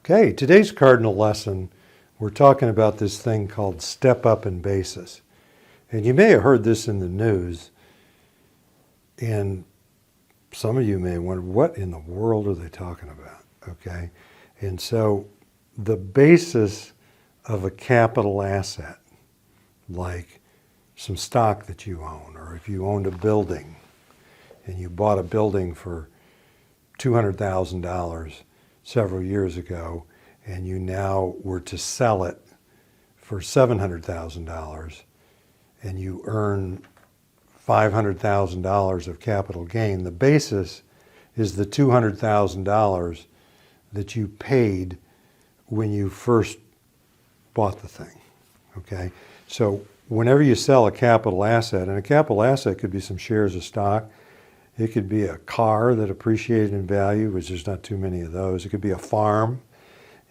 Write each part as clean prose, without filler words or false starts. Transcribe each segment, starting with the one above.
Okay, today's cardinal lesson, we're talking about this thing called step up in basis. And you may have heard this in the news, and some of you may wonder, what in the world are they talking about? Okay, and so the basis of a capital asset, like some stock that you own, or if you owned a building and you bought a building for $200,000 several years ago, and you now were to sell it for $700,000, and you earn $500,000 of capital gain, the basis is the $200,000 that you paid when you first bought the thing. Okay, so whenever you sell a capital asset, and a capital asset could be some shares of stock, it could be a car that appreciated in value, which there's not too many of those. It could be a farm.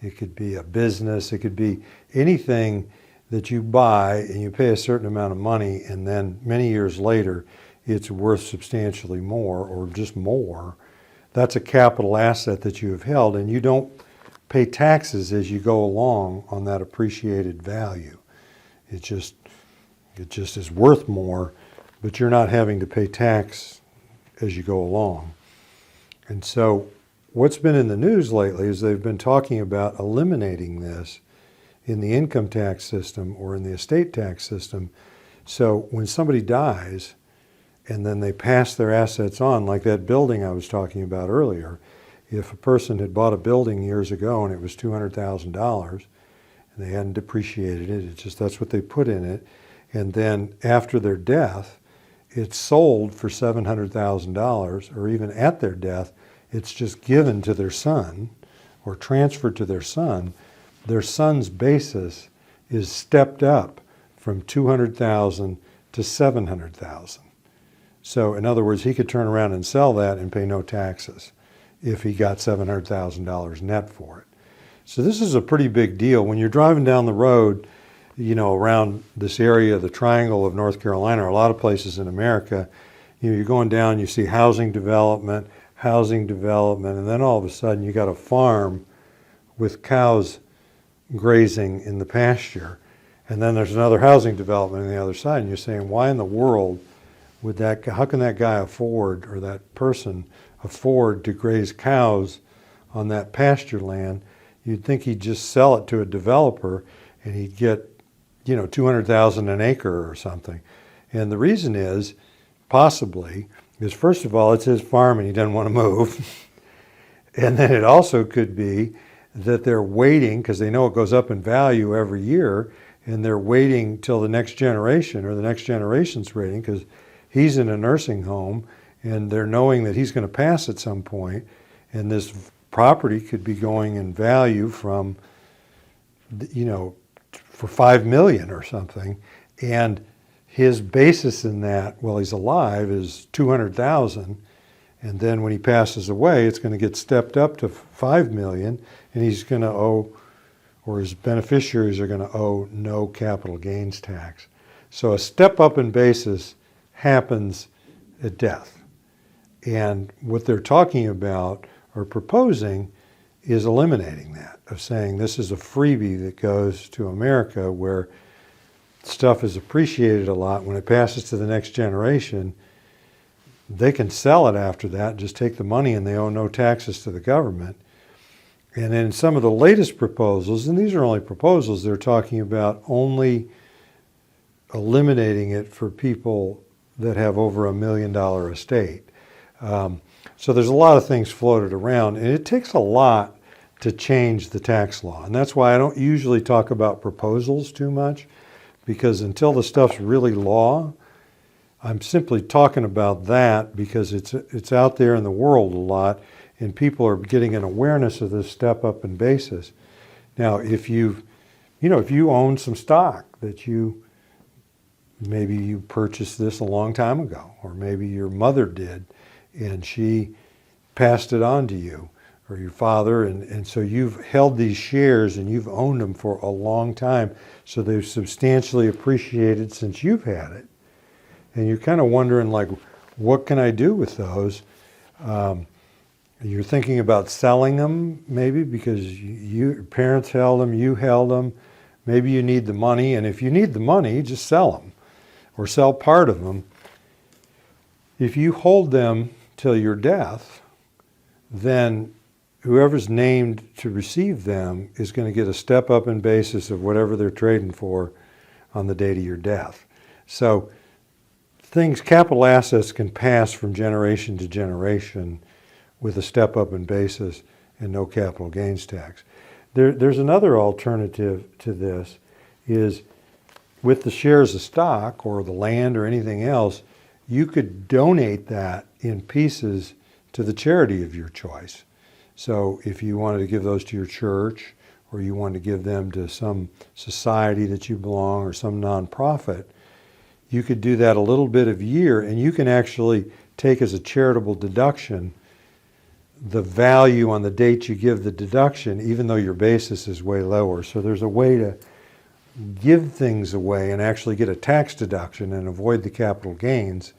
It could be a business. It could be anything that you buy and you pay a certain amount of money, and then many years later it's worth substantially more or just more. That's a capital asset that you have held, and you don't pay taxes as you go along on that appreciated value. It just is worth more, but you're not having to pay tax as you go along. And so what's been in the news lately is they've been talking about eliminating this in the income tax system or in the estate tax system. So when somebody dies and then they pass their assets on, like that building I was talking about earlier, if a person had bought a building years ago and it was $200,000 and they hadn't depreciated it, it's just that's what they put in it, and then after their death, it's sold for $700,000, or even at their death, it's just given to their son or transferred to their son's basis is stepped up from $200,000 to $700,000. So in other words, he could turn around and sell that and pay no taxes if he got $700,000 net for it. So this is a pretty big deal. When you're driving down the road, around this area, the Triangle of North Carolina, or a lot of places in America, you're going down, you see housing development, and then all of a sudden you got a farm with cows grazing in the pasture, and then there's another housing development on the other side, and you're saying, why in the world would how can that guy afford, or that person afford to graze cows on that pasture land? You'd think he'd just sell it to a developer and he'd get $200,000 an acre or something. And the reason is, possibly, is first of all, it's his farm and he doesn't want to move. And then it also could be that they're waiting, because they know it goes up in value every year, and they're waiting till the next generation or the next generation's waiting, because he's in a nursing home and they're knowing that he's going to pass at some point, and this property could be going in value from, for $5 million or something, and his basis in that while he's alive is $200,000, and then when he passes away, it's going to get stepped up to $5 million, and he's going to owe, or his beneficiaries are going to owe, no capital gains tax. So a step up in basis happens at death, and what they're talking about or proposing is eliminating that, of saying this is a freebie that goes to America where stuff is appreciated a lot. When it passes to the next generation, they can sell it after that, just take the money, and they owe no taxes to the government. And in some of the latest proposals, and these are only proposals, they're talking about only eliminating it for people that have over $1 million estate. So there's a lot of things floated around, and it takes a lot to change the tax law. And that's why I don't usually talk about proposals too much, because until the stuff's really law, I'm simply talking about that because it's out there in the world a lot, and people are getting an awareness of this step up in basis. Now, if you own some stock that maybe you purchased this a long time ago, or maybe your mother did, and she passed it on to you, or your father, and so you've held these shares and you've owned them for a long time, so they've substantially appreciated since you've had it, and you're kind of wondering, like, what can I do with those? You're thinking about selling them maybe because your parents held them, you held them. Maybe you need the money, and if you need the money, just sell them or sell part of them. If you hold them till your death, then whoever's named to receive them is going to get a step up in basis of whatever they're trading for on the date of your death. So capital assets can pass from generation to generation with a step up in basis and no capital gains tax. There's another alternative to this, is with the shares of stock or the land or anything else, you could donate that in pieces to the charity of your choice. So if you wanted to give those to your church, or you wanted to give them to some society that you belong or some nonprofit, you could do that a little bit of year, and you can actually take as a charitable deduction the value on the date you give the deduction, even though your basis is way lower. So there's a way to give things away and actually get a tax deduction and avoid the capital gains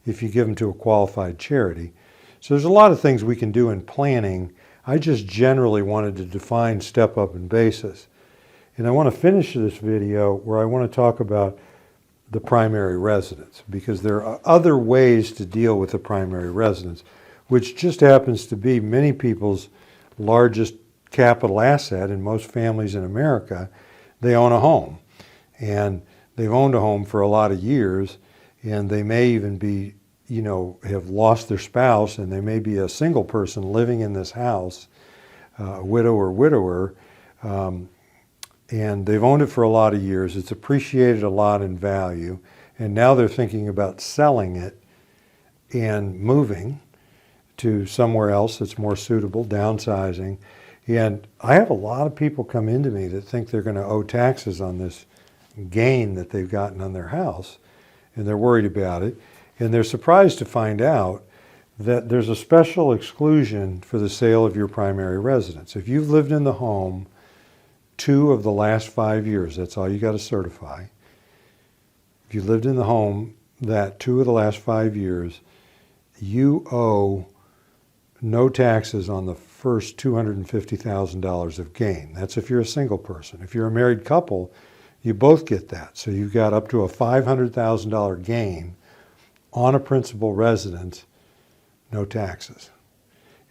if you give them to a qualified charity. So there's a lot of things we can do in planning. I just generally wanted to define step up in basis. And I want to finish this video where I want to talk about the primary residence, because there are other ways to deal with the primary residence, which just happens to be many people's largest capital asset. In most families in America, they own a home, and they've owned a home for a lot of years, and they may even be, have lost their spouse, and they may be a single person living in this house, a widow or widower, and they've owned it for a lot of years. It's appreciated a lot in value, and now they're thinking about selling it and moving to somewhere else that's more suitable, downsizing. And I have a lot of people come into me that think they're going to owe taxes on this gain that they've gotten on their house, and they're worried about it. And they're surprised to find out that there's a special exclusion for the sale of your primary residence. If you've lived in the home 2 of the last 5 years, that's all you got to certify. If you lived in the home that 2 of the last 5 years, you owe no taxes on the first $250,000 of gain. That's if you're a single person. If you're a married couple, you both get that. So you've got up to a $500,000 gain on a principal residence, no taxes.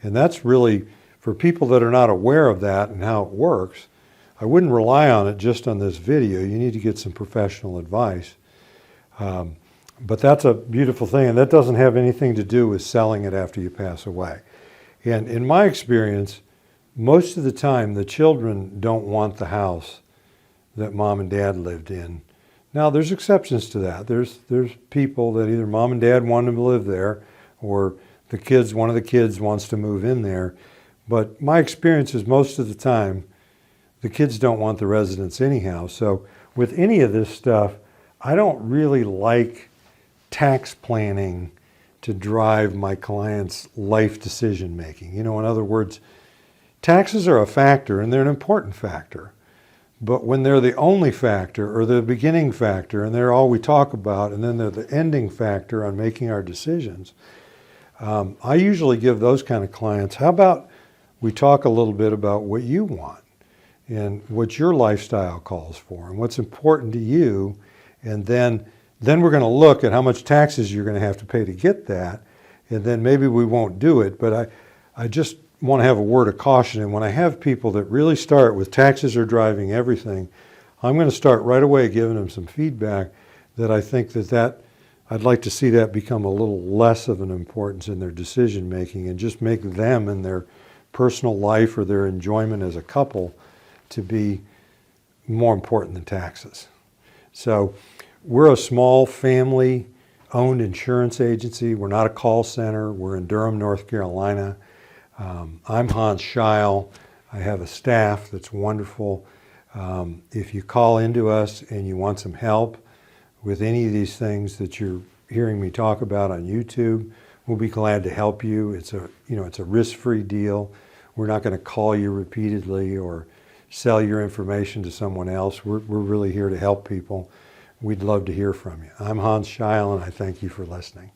And that's really, for people that are not aware of that and how it works, I wouldn't rely on it just on this video. You need to get some professional advice. But that's a beautiful thing, and that doesn't have anything to do with selling it after you pass away. And in my experience, most of the time the children don't want the house that mom and dad lived in. Now there's exceptions to that. There's people that either mom and dad want them to live there, or one of the kids wants to move in there. But my experience is most of the time the kids don't want the residence anyhow. So with any of this stuff, I don't really like tax planning to drive my clients' life decision making. In other words, taxes are a factor, and they're an important factor. But when they're the only factor, or the beginning factor, and they're all we talk about, and then they're the ending factor on making our decisions, I usually give those kind of clients, how about we talk a little bit about what you want and what your lifestyle calls for and what's important to you, and then we're going to look at how much taxes you're going to have to pay to get that, and then maybe we won't do it. But I just want to have a word of caution. And when I have people that really start with taxes are driving everything, I'm going to start right away giving them some feedback that I think that I'd like to see that become a little less of an importance in their decision making, and just make them and their personal life or their enjoyment as a couple to be more important than taxes. So we're a small family-owned insurance agency. We're not a call center. We're in Durham, North Carolina. I'm Hans Scheil. I have a staff that's wonderful. If you call into us and you want some help with any of these things that you're hearing me talk about on YouTube, we'll be glad to help you. It's a risk-free deal. We're not going to call you repeatedly or sell your information to someone else. We're really here to help people. We'd love to hear from you. I'm Hans Scheil, and I thank you for listening.